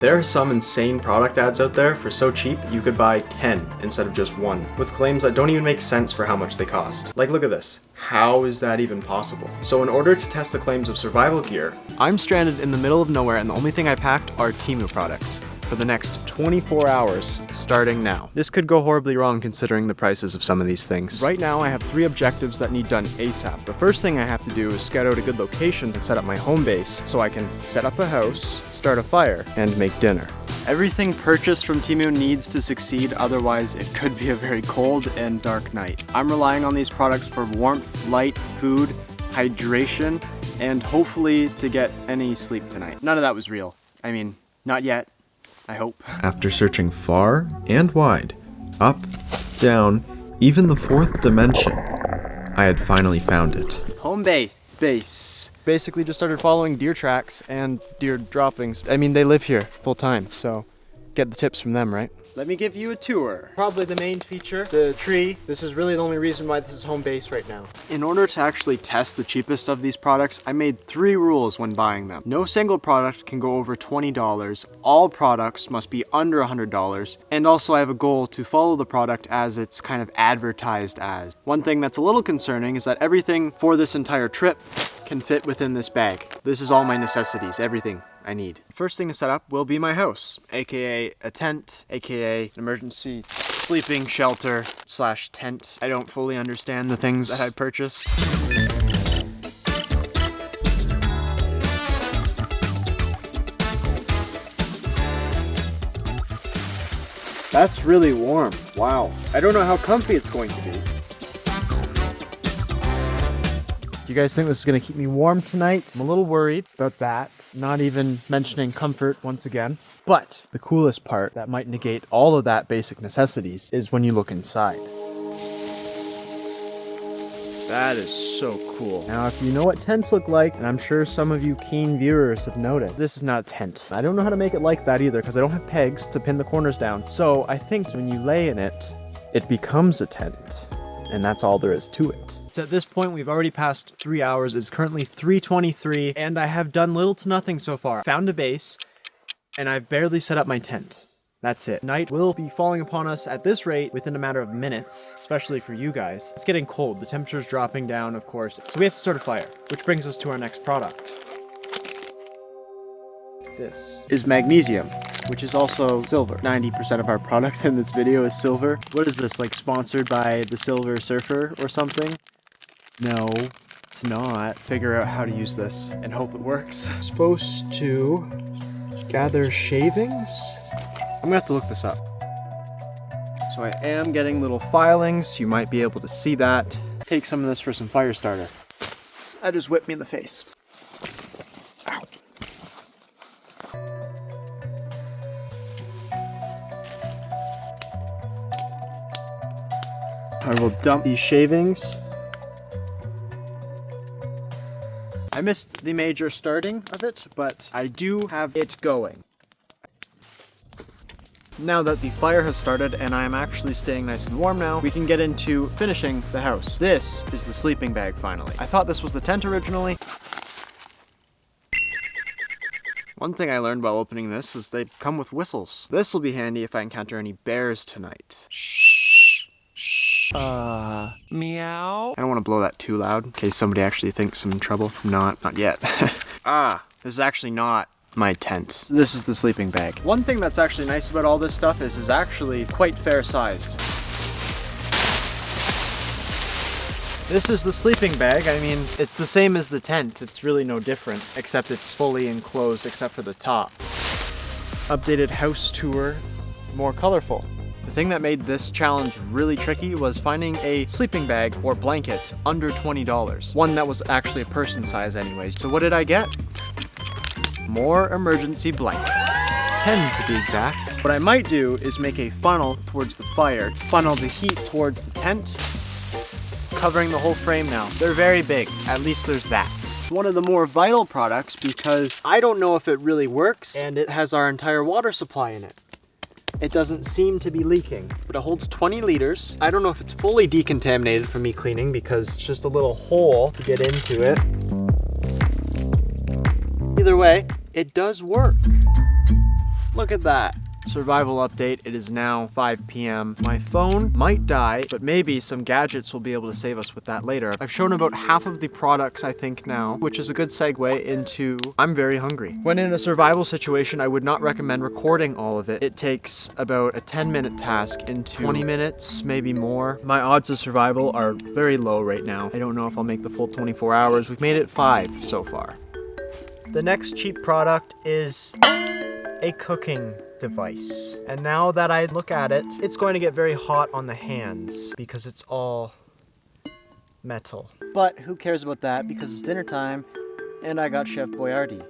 There are some insane product ads out there for so cheap you could buy 10 instead of just one, with claims that don't even make sense for how much they cost. Like, look at this. How is that even possible? So in order to test the claims of survival gear, I'm stranded in the middle of nowhere and the only thing I packed are Temu products for the next 24 hours starting now. This could go horribly wrong considering the prices of some of these things. Right now I have 3 objectives that need done ASAP. The first thing I have to do is scout out a good location and set up my home base so I can set up a house, start a fire, and make dinner. Everything purchased from Temu needs to succeed, otherwise it could be a very cold and dark night. I'm relying on these products for warmth, light, food, hydration, and hopefully to get any sleep tonight. None of that was real. I mean, not yet. I hope. After searching far and wide, up, down, even the 4th dimension, I had finally found it. Home base. Basically just started following deer tracks and deer droppings. I mean, they live here full time, so get the tips from them, right? Let me give you a tour. Probably the main feature, the tree. This is really the only reason why this is home base right now. In order to actually test the cheapest of these products, I made 3 rules when buying them. No single product can go over $20. All products must be under $100. And also I have a goal to follow the product as it's kind of advertised as. One thing that's a little concerning is that everything for this entire trip can fit within this bag. This is all my necessities, everything I need. First thing to set up will be my house, aka a tent, aka an emergency sleeping shelter / tent. I don't fully understand the things that I purchased. That's really warm. Wow. I don't know how comfy it's going to be. You guys think this is gonna keep me warm tonight? I'm a little worried about that. Not even mentioning comfort once again. But the coolest part that might negate all of that basic necessities is when you look inside. That is so cool. Now, if you know what tents look like, and I'm sure some of you keen viewers have noticed, this is not a tent. I don't know how to make it like that either because I don't have pegs to pin the corners down. So I think when you lay in it, it becomes a tent. And that's all there is to it. So at this point, we've already passed 3 hours. It's currently 3:23, and I have done little to nothing so far. Found a base, and I've barely set up my tent. That's it. Night will be falling upon us at this rate within a matter of minutes, especially for you guys. It's getting cold. The temperature's dropping down, of course. So we have to start a fire, which brings us to our next product. This is magnesium, which is also silver. 90% of our products in this video is silver. What is this, like sponsored by the Silver Surfer or something? No, it's not. Figure out how to use this and hope it works. I'm supposed to gather shavings? I'm gonna have to look this up. So I am getting little filings. You might be able to see that. Take some of this for some fire starter. That just whipped me in the face. Ow. I will dump these shavings. I missed the major starting of it, but I do have it going. Now that the fire has started and I am actually staying nice and warm now, we can get into finishing the house. This is the sleeping bag finally. I thought this was the tent originally. One thing I learned while opening this is they come with whistles. This will be handy if I encounter any bears tonight. Meow. I don't want to blow that too loud in case somebody actually thinks I'm in trouble. Not yet. This is actually not my tent. This is the sleeping bag. One thing that's actually nice about all this stuff is it's actually quite fair sized. This is the sleeping bag. I mean, it's the same as the tent. It's really no different, except it's fully enclosed except for the top. Updated house tour, more colorful. The thing that made this challenge really tricky was finding a sleeping bag or blanket under $20. One that was actually a person size anyways. So what did I get? More emergency blankets. 10 to be exact. What I might do is make a funnel towards the fire, funnel the heat towards the tent, covering the whole frame now. They're very big, at least there's that. One of the more vital products because I don't know if it really works and it has our entire water supply in it. It doesn't seem to be leaking, but it holds 20 liters. I don't know if it's fully decontaminated from me cleaning because it's just a little hole to get into it. Either way, it does work. Look at that. Survival update, it is now 5 p.m. My phone might die, but maybe some gadgets will be able to save us with that later. I've shown about half of the products I think now, which is a good segue into I'm very hungry. When in a survival situation, I would not recommend recording all of it. It takes about a 10-minute task into 20 minutes, maybe more. My odds of survival are very low right now. I don't know if I'll make the full 24 hours. We've made it 5 so far. The next cheap product is a cooking device. And now that I look at it, it's going to get very hot on the hands because it's all metal. But who cares about that because it's dinner time and I got Chef Boyardee.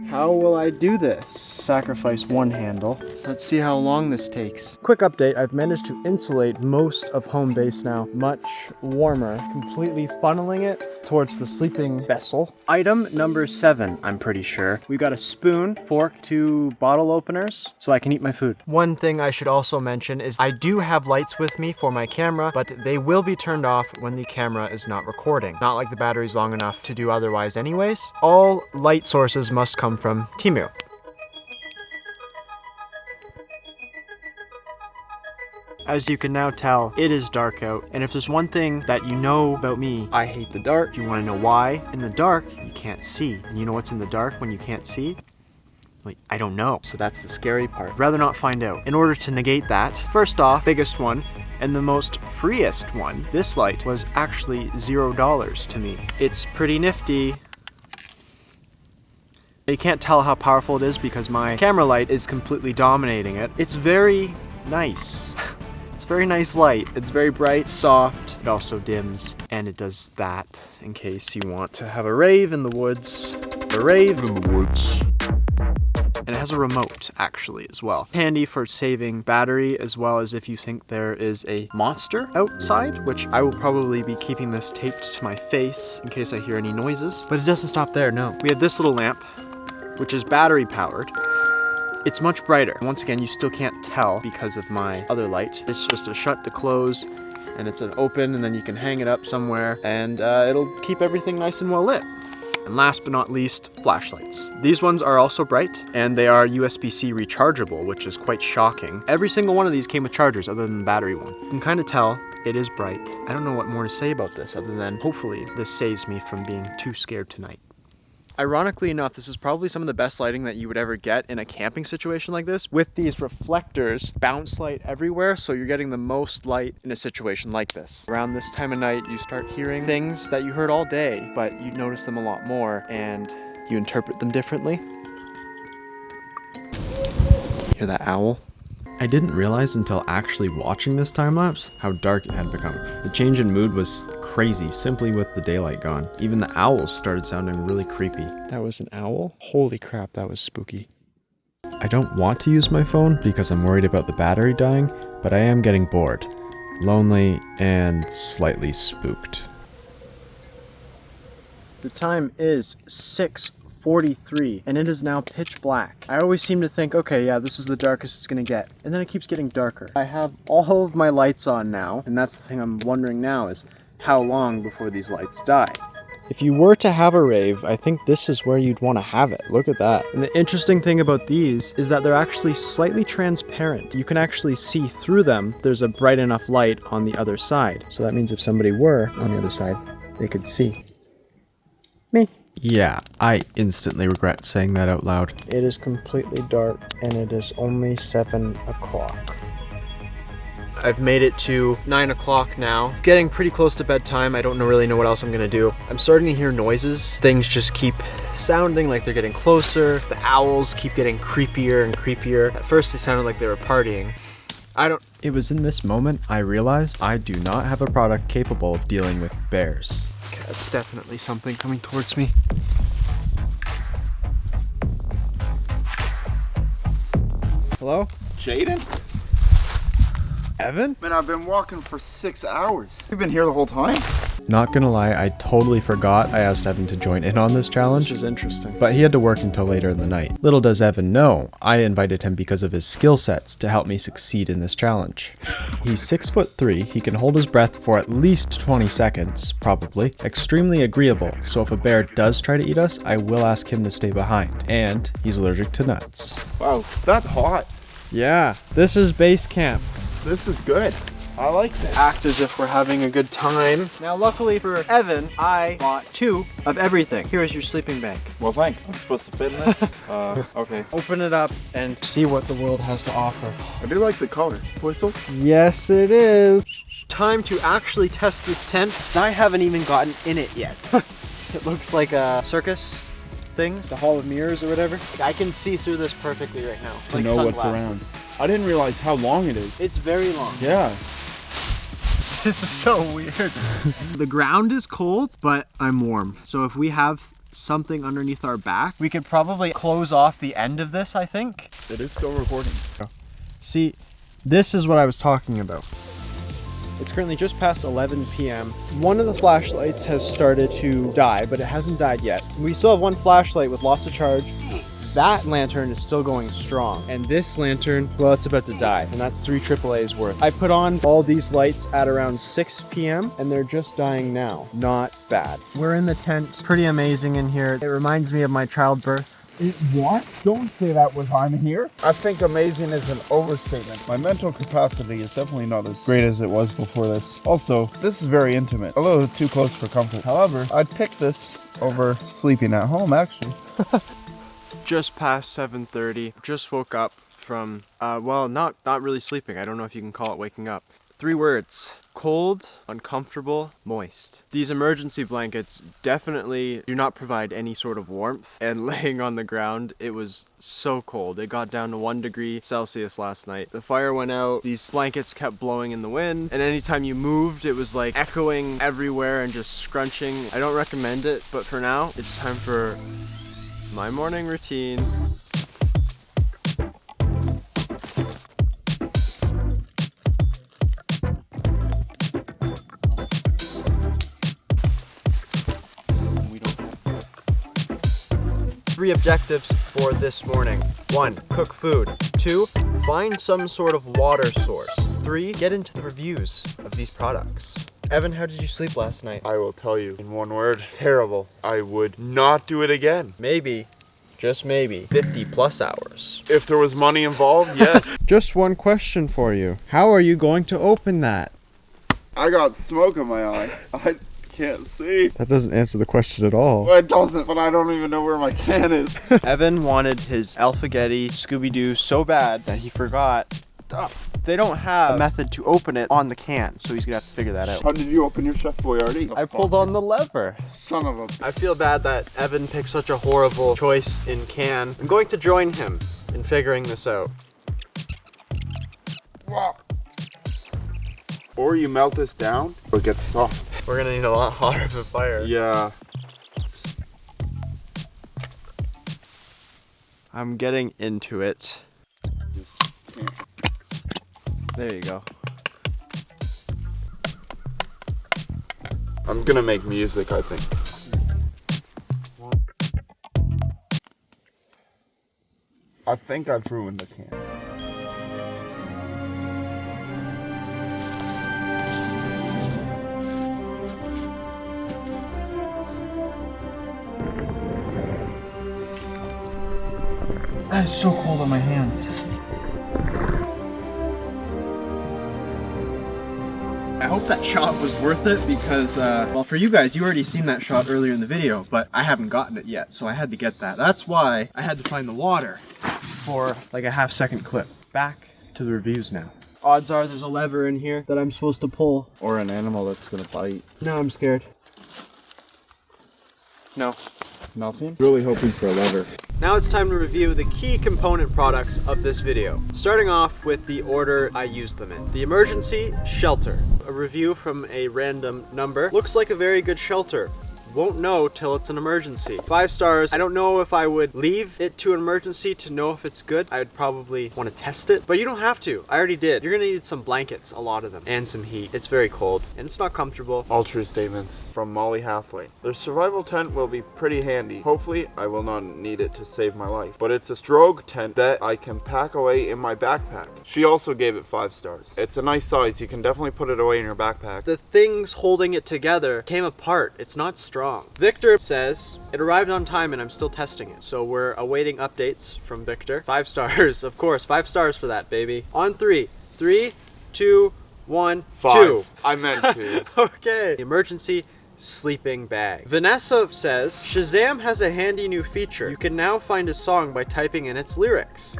How will I do this? Sacrifice one handle. Let's see how long this takes. Quick update, I've managed to insulate most of home base now. Much warmer. Completely funneling it towards the sleeping vessel. Item number 7, I'm pretty sure. We've got a spoon, fork, 2 bottle openers, so I can eat my food. One thing I should also mention is I do have lights with me for my camera, but they will be turned off when the camera is not recording. Not like the battery's long enough to do otherwise anyways. All light sources must come from Temu. As you can now tell, it is dark out, and if there's one thing that you know about me, I hate the dark. You want to know why? In the dark, you can't see. And you know what's in the dark when you can't see? Like, I don't know. So that's the scary part. I'd rather not find out. In order to negate that, first off, biggest one, and the most freest one, this light was actually $0 to me. It's pretty nifty. You can't tell how powerful it is because my camera light is completely dominating it. It's very nice. It's a very nice light. It's very bright, soft. It also dims, and it does that in case you want to have a rave in the woods. A rave in the woods. And it has a remote, actually, as well. Handy for saving battery, as well as if you think there is a monster outside, which I will probably be keeping this taped to my face in case I hear any noises. But it doesn't stop there, no. We have this little lamp, which is battery powered. It's much brighter. Once again, you still can't tell because of my other light. It's just a shut to close, and it's an open, and then you can hang it up somewhere, and it'll keep everything nice and well lit. And last but not least, flashlights. These ones are also bright, and they are USB-C rechargeable, which is quite shocking. Every single one of these came with chargers other than the battery one. You can kind of tell it is bright. I don't know what more to say about this other than hopefully this saves me from being too scared tonight. Ironically enough, this is probably some of the best lighting that you would ever get in a camping situation like this. With these reflectors, bounce light everywhere, so you're getting the most light in a situation like this. Around this time of night, you start hearing things that you heard all day, but you notice them a lot more, and you interpret them differently. Hear that owl? I didn't realize until actually watching this time-lapse how dark it had become. The change in mood was crazy simply with the daylight gone. Even the owls started sounding really creepy. That was an owl? Holy crap, that was spooky. I don't want to use my phone because I'm worried about the battery dying, but I am getting bored, lonely, and slightly spooked. The time is 6:43 and it is now pitch black. I always seem to think, okay, yeah, this is the darkest it's gonna get. And then it keeps getting darker. I have all of my lights on now, and that's the thing I'm wondering now is how long before these lights die. If you were to have a rave, I think this is where you'd want to have it. Look at that. And the interesting thing about these is that they're actually slightly transparent. You can actually see through them. There's a bright enough light on the other side. So that means if somebody were on the other side, they could see me. Yeah, I instantly regret saying that out loud. It is completely dark and it is only 7 o'clock. I've made it to 9 o'clock now. Getting pretty close to bedtime. I don't really know what else I'm gonna do. I'm starting to hear noises. Things just keep sounding like they're getting closer. The owls keep getting creepier and creepier. At first they sounded like they were partying. It was in this moment I realized I do not have a product capable of dealing with bears. Okay, that's definitely something coming towards me. Hello? Jaden? Evan? Man, I've been walking for 6 hours. You've been here the whole time? Not gonna lie, I totally forgot I asked Evan to join in on this challenge. This is interesting. But he had to work until later in the night. Little does Evan know, I invited him because of his skill sets to help me succeed in this challenge. He's 6'3", he can hold his breath for at least 20 seconds, probably. Extremely agreeable, so if a bear does try to eat us, I will ask him to stay behind. And he's allergic to nuts. Wow, that's hot. Yeah, this is base camp. This is good. I like this. Act as if we're having a good time. Now, luckily for Evan, I bought 2 of everything. Here is your sleeping bag. Well, thanks. I'm supposed to fit in this? Okay. Open it up and see what the world has to offer. I do like the color. Whistle? Yes, it is. Time to actually test this tent. I haven't even gotten in it yet. It looks like a circus thing, the Hall of Mirrors or whatever. I can see through this perfectly right now. Like know what's sunglasses. around. I didn't realize how long it is. It's very long. Yeah. This is so weird. The ground is cold, but I'm warm. So if we have something underneath our back, we could probably close off the end of this, I think. It is still recording. See, this is what I was talking about. It's currently just past 11 p.m. One of the flashlights has started to die, but it hasn't died yet. We still have one flashlight with lots of charge. That lantern is still going strong. And this lantern, well, it's about to die. And that's 3 AAA's worth. I put on all these lights at around 6 p.m. and they're just dying now. Not bad. We're in the tent. Pretty amazing in here. It reminds me of my childbirth. What? Don't say that was I'm here. I think amazing is an overstatement. My mental capacity is definitely not as great as it was before this. Also, this is very intimate. A little too close for comfort. However, I'd pick this over sleeping at home, actually. Just past 7:30. Just woke up from, well, not really sleeping. I don't know if you can call it waking up. 3 words. Cold, uncomfortable, moist. These emergency blankets definitely do not provide any sort of warmth, and laying on the ground, it was so cold. It got down to 1 degree Celsius last night. The fire went out, these blankets kept blowing in the wind, and anytime you moved, it was like echoing everywhere and just scrunching. I don't recommend it, but for now, it's time for my morning routine. Three objectives for this morning. 1, cook food. 2, find some sort of water source. 3, get into the reviews of these products. Evan, how did you sleep last night? I will tell you in one word, terrible. I would not do it again. Maybe, just maybe, 50+ hours. If there was money involved, yes. Just one question for you. How are you going to open that? I got smoke in my eye. I can't see. That doesn't answer the question at all. Well, it doesn't, but I don't even know where my can is. Evan wanted his Alphagetti Scooby-Doo so bad that he forgot. They don't have a method to open it on the can, so he's gonna have to figure that out. How did you open your Chef Boyardee? I pulled on the lever. Son of a... I feel bad that Evan picked such a horrible choice in can. I'm going to join him in figuring this out. Wow. Or you melt this down, or it gets soft. We're gonna need a lot hotter of a fire. Yeah. I'm getting into it. There you go. I'm gonna make music, I think. I think I've ruined the can. That is so cold on my hands. I hope that shot was worth it because, well, for you guys, you already seen that shot earlier in the video, but I haven't gotten it yet, so I had to get that. That's why I had to find the water for like a half-second clip. Back to the reviews now. Odds are there's a lever in here that I'm supposed to pull. Or an animal that's gonna bite. No, I'm scared. No. Nothing? Really hoping for a lever. Now it's time to review the key component products of this video. Starting off with the order I used them in. The emergency shelter. A review from a random number. Looks like a very good shelter. Won't know till it's an emergency. 5 stars. I don't know if I would leave it to an emergency to know if it's good. I'd probably want to test it, but you don't have to. I already did. You're gonna need some blankets, a lot of them, and some heat. It's very cold and it's not comfortable. All true statements from Molly Hathaway. Their survival tent will be pretty handy. Hopefully, I will not need it to save my life, but it's a stroke tent that I can pack away in my backpack. She also gave it 5 stars. It's a nice size. You can definitely put it away in your backpack. The things holding it together came apart. It's not strong. Victor says it arrived on time and I'm still testing it. So we're awaiting updates from Victor. 5 stars, of course. 5 stars for that, baby. On 3. 3, 2, 1, 5. 2. I meant to. Okay. Emergency sleeping bag. Vanessa says Shazam has a handy new feature. You can now find a song by typing in its lyrics.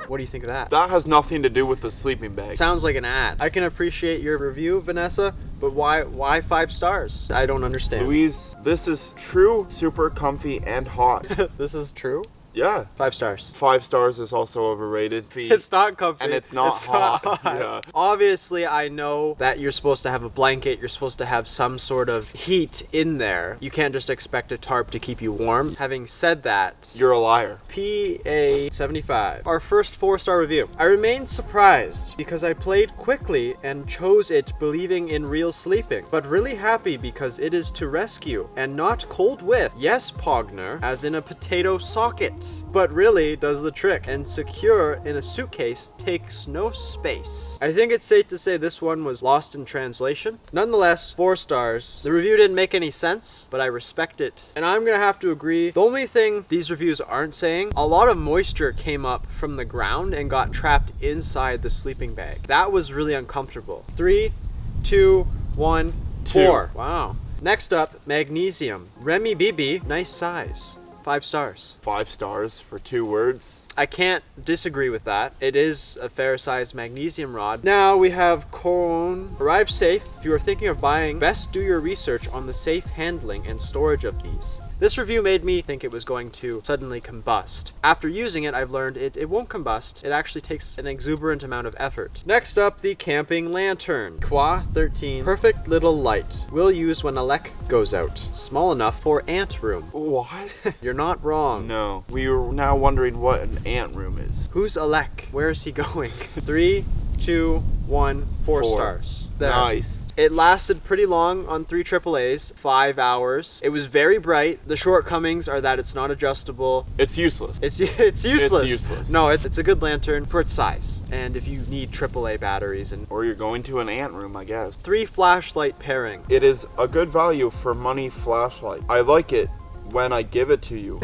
What do you think of that? That has nothing to do with the sleeping bag. Sounds like an ad. I can appreciate your review, Vanessa, but why 5 stars? I don't understand. Louise, this is true, super comfy, and hot. This is true? Yeah. 5 stars. 5 stars is also overrated. It's not comfy. And it's not hot. Yeah. Obviously, I know that you're supposed to have a blanket. You're supposed to have some sort of heat in there. You can't just expect a tarp to keep you warm. Having said that, You're a liar. PA75, our first 4-star review. I remained surprised because I played quickly and chose it believing in real sleeping, but really happy because it is to rescue and not cold with. Yes, Pogner, as in a potato socket, but really does the trick and secure in a suitcase takes no space. I think it's safe to say this one was lost in translation. Nonetheless, 4 stars. The review didn't make any sense, but I respect it. And I'm gonna have to agree. The only thing these reviews aren't saying, a lot of moisture came up from the ground and got trapped inside the sleeping bag. That was really uncomfortable. 3, 2, 1, 4. Wow. Next up, magnesium. Remy Bibi, nice size. 5 stars. 5 stars for 2 words. I can't disagree with that. It is a fair sized magnesium rod. Now we have Cone. Arrive safe. If you are thinking of buying, best do your research on the safe handling and storage of these. This review made me think it was going to suddenly combust. After using it, I've learned it won't combust. It actually takes an exuberant amount of effort. Next up, the camping lantern. Qua 13. Perfect little light. Will use when a lek goes out. Small enough for ant room. What? You're not wrong. No. We are now wondering what an ant room is. Who's Alec? Where is he going? 3, 2, 1, 4 stars. There. Nice. It lasted pretty long on 3 AAAs, 5 hours. It was very bright. The shortcomings are that it's not adjustable. It's useless. It's useless. It's useless. No, it's a good lantern for its size. And if you need AAA batteries and Or you're going to an ant room, I guess. 3 flashlight pairing. It is a good value for money flashlight. I like it when I give it to you.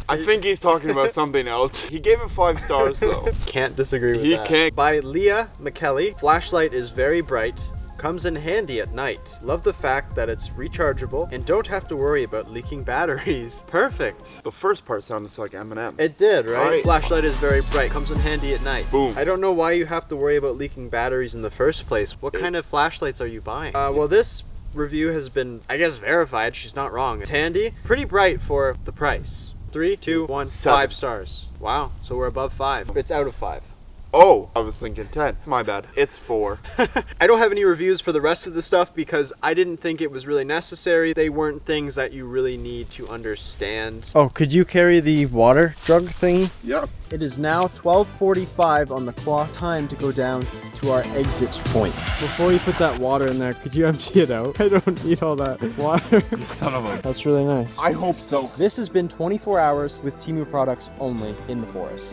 I think he's talking about something else. He gave it 5 stars though. Can't disagree with He that. can't. By Leah McKelly. Flashlight is very bright. Comes in handy at night. Love the fact that it's rechargeable and don't have to worry about leaking batteries. Perfect. The first part sounded like Eminem. It did, right? Right. Flashlight is very bright. Comes in handy at night. Boom. I don't know why you have to worry about leaking batteries in the first place. What kind of flashlights are you buying? Well, this review has been, I guess, verified. She's not wrong. It's handy. Pretty bright for the price. 3, 2, 1, 7. 5 stars. Wow. So we're above 5. It's out of 5. Oh, I was thinking 10. My bad. It's 4. I don't have any reviews for the rest of the stuff because I didn't think it was really necessary. They weren't things that you really need to understand. Oh, could you carry the water jug thingy? Yep. It is now 12:45 on the clock. Time to go down to our exit point. Before you put that water in there, could you empty it out? I don't need all that water. You son of a... That's really nice. I hope so. This has been 24 hours with Temu products only in the forest.